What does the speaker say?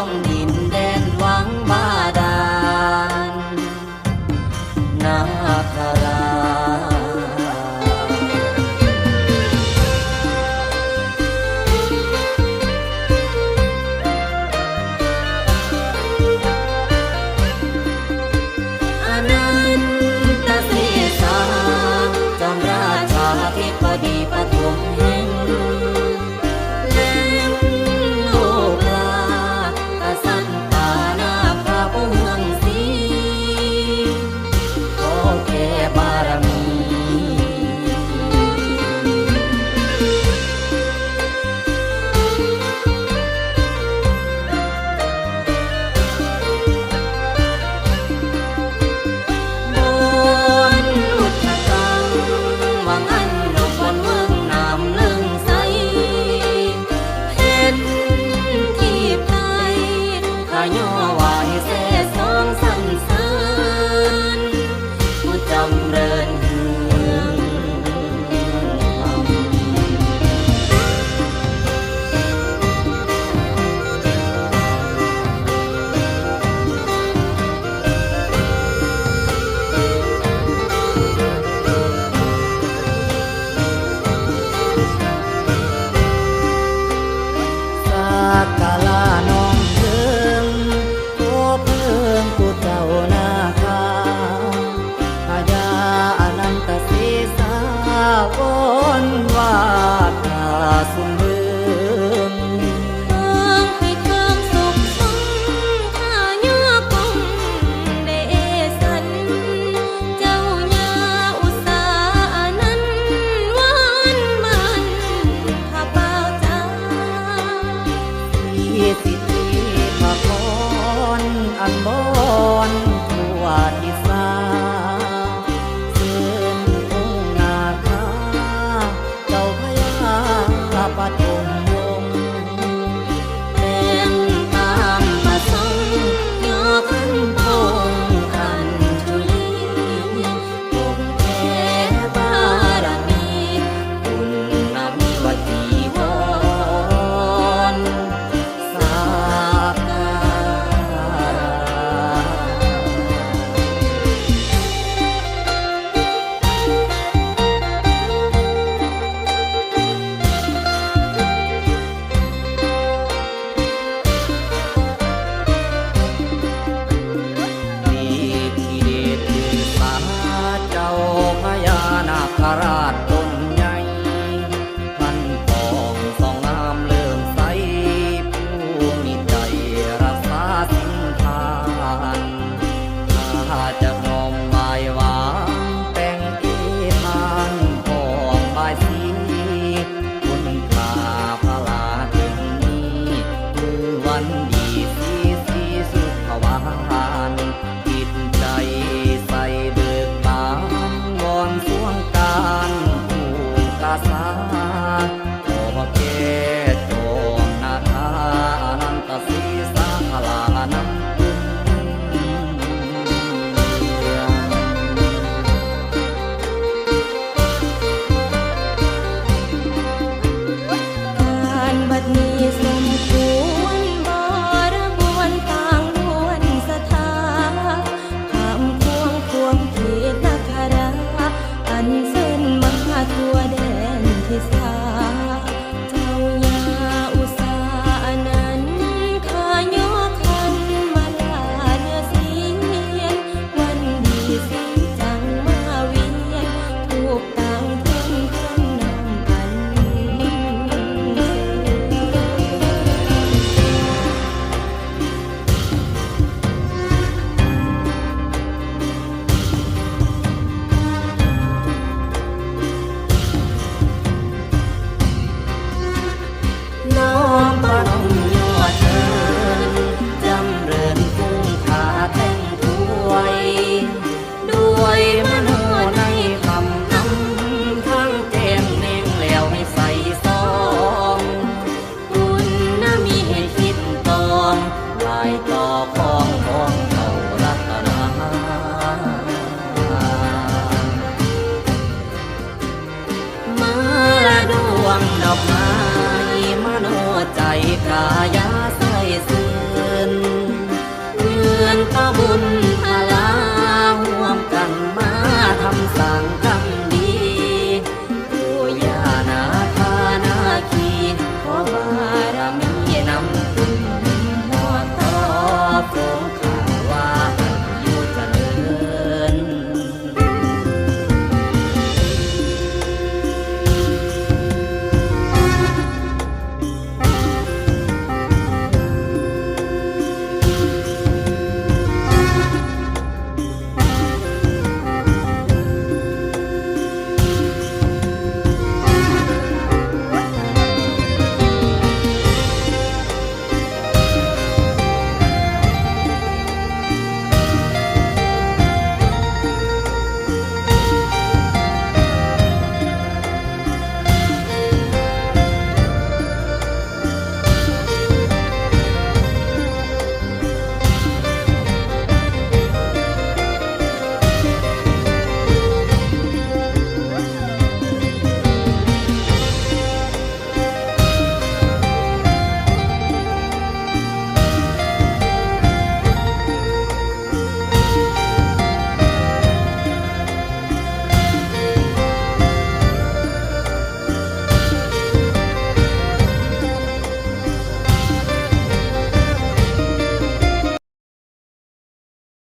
องดินแดนวังบาดาลนาคราวนวาดนาสุมเบืองเมืองให้เทิงสุขสมข้าย่อกงเดสันเจ้าญาอุตสานั้นหวานมันข้าเป่าจ้าที่สิทธิพระพรอันบอนทั่วทิศาปฐมวงศ์แต่งตามประสงค์ย่อขันพงขันจุลีคงแผ่บารมีบุญนำวจีวรสากการะพระราชต้นใหญ่พันทองสองน้ำเลื่อมใสผู้มีใจรักษาสินทานถ้าจะน้อมบายวางแต่งอีทานพองบายสีคุณค่าพระลาถึงนี้คือวันดีสีสุขวานจิตใจใส่เบิกบานวอนสวงการผู้กาสาโอเกโจมนาคาอนันตศีสาพลานัมตุการบัดนี้สมควรบริบวรต่างล้วนสถาคำควงควมเขตนาคราอันเส้นมาทั่วแดนทิศาเจ้าญาอุตสานั้นข้าย่อขันมาลาเนื้อเสียนวันดีสีจังมาเวียนถูกต่างเพื่อนเพื่อนนำอันน้อมปนมยอดเชิญจำเริญคุ้งขาแต่งถ้วยด้วยมโนในคำทั้งแจ้งแนงแล้วให้ใส่ซองคุณน่ะมีให้คิดตองลายต่อของเขารัตนามาละดวงดอกไม้มโนใจกายาส